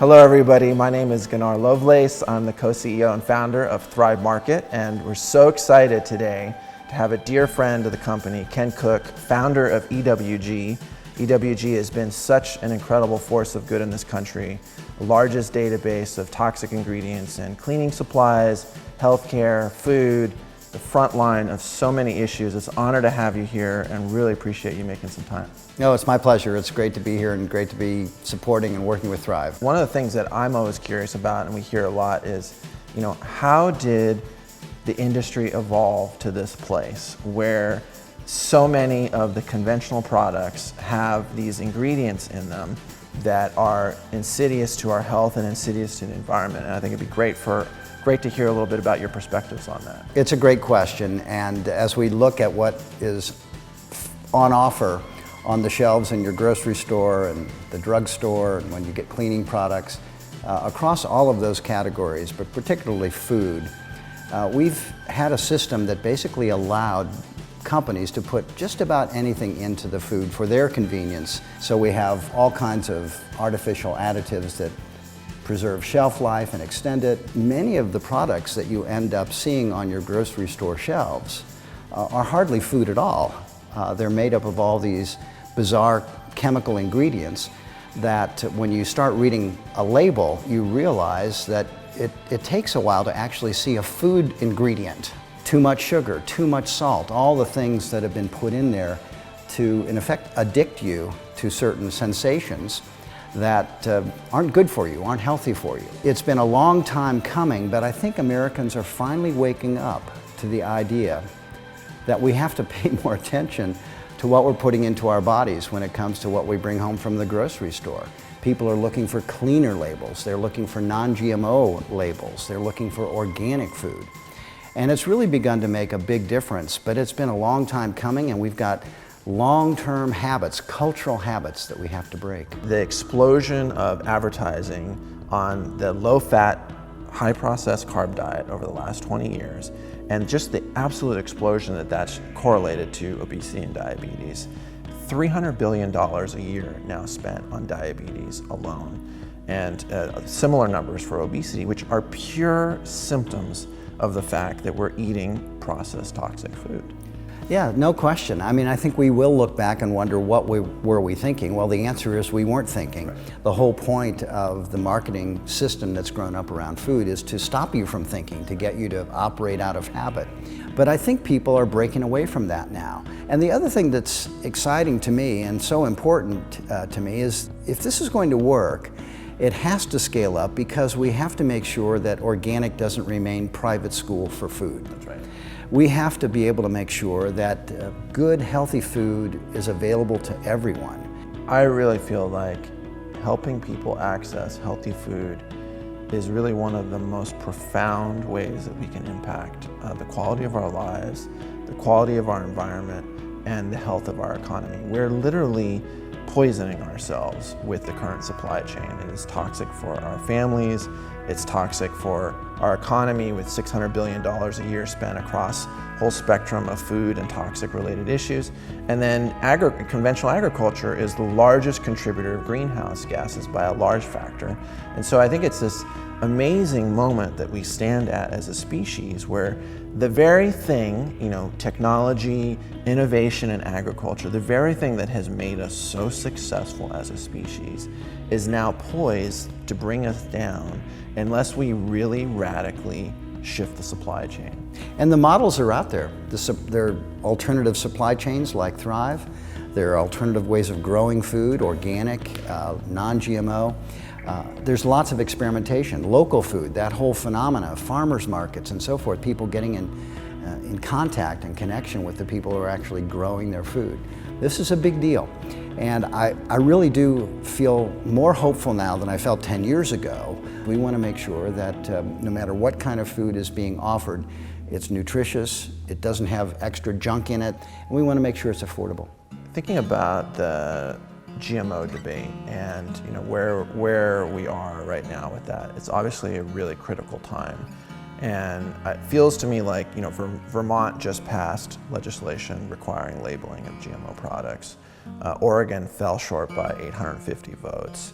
Hello everybody, my name is Gunnar Lovelace. I'm the co-CEO and founder of Thrive Market, and we're so excited today to have a dear friend of the company, Ken Cook, founder of EWG. EWG has been such an incredible force of good in this country, the largest database of toxic ingredients in cleaning supplies, healthcare, food, the front line of so many issues. It's an honor to have you here and really appreciate you making some time. No, it's my pleasure. It's great to be here and great to be supporting and working with Thrive. One of the things that I'm always curious about, and we hear a lot, is, how did the industry evolve to this place where so many of the conventional products have these ingredients in them that are insidious to our health and insidious to the environment? And I think it'd be great to hear a little bit about your perspectives on that. It's a great question, and as we look at what is on offer on the shelves in your grocery store and the drugstore, and when you get cleaning products, across all of those categories, but particularly food, we've had a system that basically allowed companies to put just about anything into the food for their convenience. So we have all kinds of artificial additives that preserve shelf life and extend it. Many of the products that you end up seeing on your grocery store shelves are hardly food at all. They're made up of all these bizarre chemical ingredients that when you start reading a label, you realize that it takes a while to actually see a food ingredient. Too much sugar, too much salt, all the things that have been put in there to, in effect, addict you to certain sensations that aren't good for you, aren't healthy for you. It's been a long time coming, but I think Americans are finally waking up to the idea that we have to pay more attention to what we're putting into our bodies when it comes to what we bring home from the grocery store. People are looking for cleaner labels, they're looking for non-GMO labels, they're looking for organic food. And it's really begun to make a big difference, but it's been a long time coming, and we've got long-term habits, cultural habits that we have to break. The explosion of advertising on the low-fat, high-processed carb diet over the last 20 years, and just the absolute explosion that that's correlated to obesity and diabetes. $300 billion a year now spent on diabetes alone, and similar numbers for obesity, which are pure symptoms of the fact that we're eating processed toxic food. Yeah, no question. I mean, I think we will look back and wonder what were we thinking? Well, the answer is we weren't thinking. Right. The whole point of the marketing system that's grown up around food is to stop you from thinking, to get you to operate out of habit. But I think people are breaking away from that now. And the other thing that's exciting to me and so important to me is if this is going to work, it has to scale up because we have to make sure that organic doesn't remain private school for food. That's right. We have to be able to make sure that good, healthy food is available to everyone. I really feel like helping people access healthy food is really one of the most profound ways that we can impact the quality of our lives, the quality of our environment, and the health of our economy. We're literally poisoning ourselves with the current supply chain. It is toxic for our families, it's toxic for our economy with $600 billion a year spent across a whole spectrum of food and toxic related issues. And then conventional agriculture is the largest contributor of greenhouse gases by a large factor. And so I think it's this amazing moment that we stand at as a species where the very thing, technology, innovation in agriculture, the very thing that has made us so successful as a species is now poised to bring us down unless we really radically shift the supply chain. And the models are out there. There are alternative supply chains like Thrive. There are alternative ways of growing food, organic, non-GMO. There's lots of experimentation, local food, that whole phenomena, farmers markets and so forth, people getting in contact and connection with the people who are actually growing their food. This is a big deal. And I really do feel more hopeful now than I felt 10 years ago. We want to make sure that no matter what kind of food is being offered, it's nutritious, it doesn't have extra junk in it, and we want to make sure it's affordable. Thinking about the GMO debate and where we are right now with that, it's obviously a really critical time. And it feels to me like, Vermont just passed legislation requiring labeling of GMO products. Oregon fell short by 850 votes.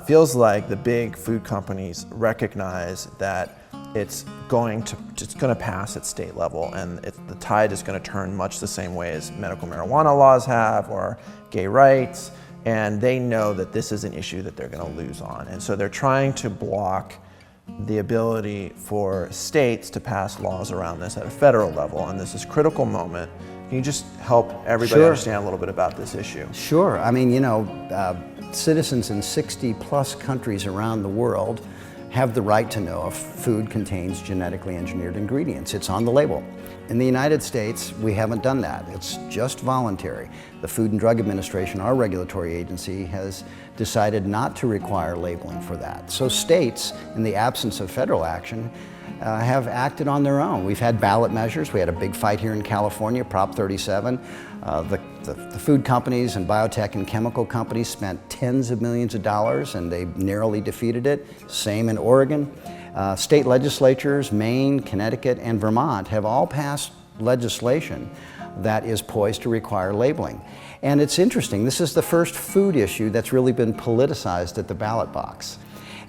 feels like the big food companies recognize that it's going to pass at state level, and the tide is going to turn much the same way as medical marijuana laws have or gay rights, and they know that this is an issue that they're going to lose on. And so they're trying to block the ability for states to pass laws around this at a federal level, and this is a critical moment. Can you just help everybody understand a little bit about this issue? Sure. I mean, you know, citizens in 60 plus countries around the world have the right to know if food contains genetically engineered ingredients. It's on the label. In the United States, we haven't done that. It's just voluntary. The Food and Drug Administration, our regulatory agency, has decided not to require labeling for that. So states, in the absence of federal action, have acted on their own. We've had ballot measures. We had a big fight here in California, Prop 37. The food companies and biotech and chemical companies spent tens of millions of dollars, and they narrowly defeated it. Same in Oregon. State legislatures, Maine, Connecticut, and Vermont have all passed legislation that is poised to require labeling. And it's interesting, this is the first food issue that's really been politicized at the ballot box.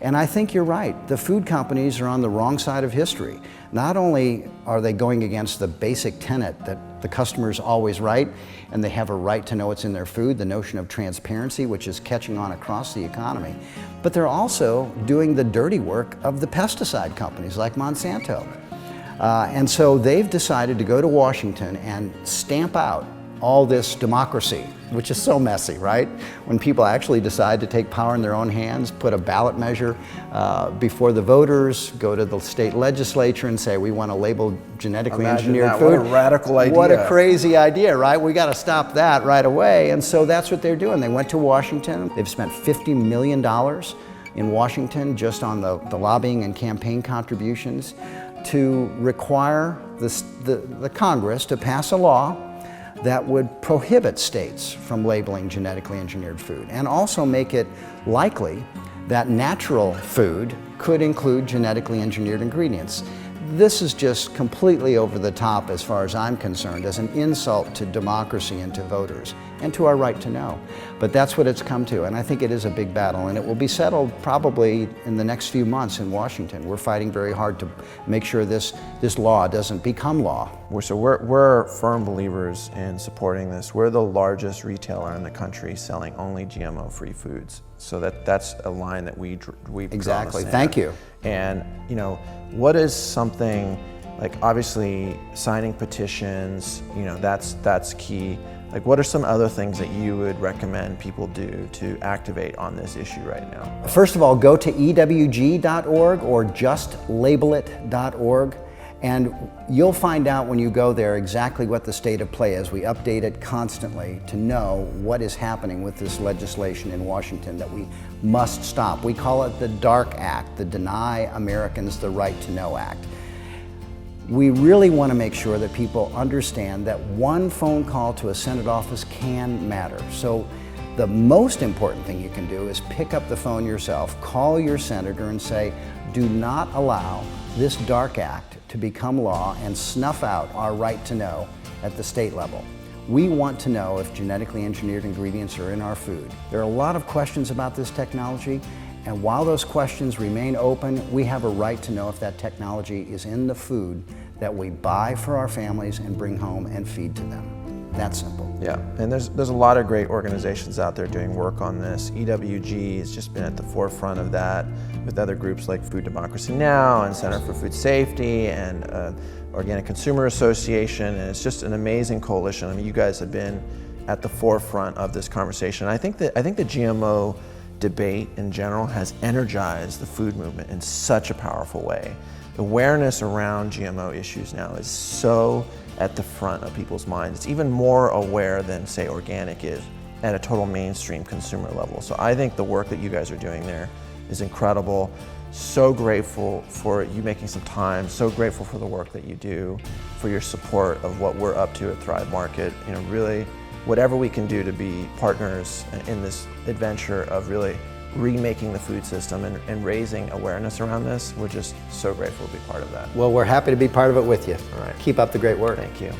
And I think you're right. The food companies are on the wrong side of history. Not only are they going against the basic tenet that the customer's always right and they have a right to know what's in their food, the notion of transparency, which is catching on across the economy, but they're also doing the dirty work of the pesticide companies like Monsanto. And so they've decided to go to Washington and stamp out all this democracy, which is so messy, right? When people actually decide to take power in their own hands, put a ballot measure before the voters, go to the state legislature and say, we want to label genetically engineered food. What a radical idea. What a crazy idea, right? We got to stop that right away. And so that's what they're doing. They went to Washington. They've spent $50 million in Washington just on the lobbying and campaign contributions to require the Congress to pass a law that would prohibit states from labeling genetically engineered food, and also make it likely that natural food could include genetically engineered ingredients. This is just completely over the top as far as I'm concerned, as an insult to democracy and to voters and to our right to know. But that's what it's come to, and I think it is a big battle, and it will be settled probably in the next few months in Washington. We're fighting very hard to make sure this law doesn't become law. So we're firm believers in supporting this. We're the largest retailer in the country selling only GMO-free foods. So that's a line that we exactly. Thank you. And you know, what is something like, obviously signing petitions, you know, that's key. Like, what are some other things that you would recommend people do to activate on this issue right now? First of all, go to EWG.org or justlabelit.org, and you'll find out when you go there exactly what the state of play is. We update it constantly to know what is happening with this legislation in Washington that we must stop. We call it the DARK Act, the Deny Americans the Right to Know Act. We really want to make sure that people understand that one phone call to a Senate office can matter. So the most important thing you can do is pick up the phone yourself, call your senator and say, do not allow this DARK Act to become law and snuff out our right to know at the state level. We want to know if genetically engineered ingredients are in our food. There are a lot of questions about this technology, and while those questions remain open, we have a right to know if that technology is in the food that we buy for our families and bring home and feed to them. That simple. Yeah, and there's a lot of great organizations out there doing work on this. EWG has just been at the forefront of that with other groups like Food Democracy Now! And Center for Food Safety and Organic Consumer Association, and it's just an amazing coalition. I mean, you guys have been at the forefront of this conversation. I think the GMO debate in general has energized the food movement in such a powerful way. Awareness around GMO issues now is so at the front of people's minds. It's even more aware than, say, organic is at a total mainstream consumer level. So I think the work that you guys are doing there is incredible. So grateful for you making some time, so grateful for the work that you do, for your support of what we're up to at Thrive Market. You know, really, whatever we can do to be partners in this adventure of really remaking the food system and raising awareness around this, we're just so grateful to be part of that. Well, we're happy to be part of it with you. All right. Keep up the great work. Thank you.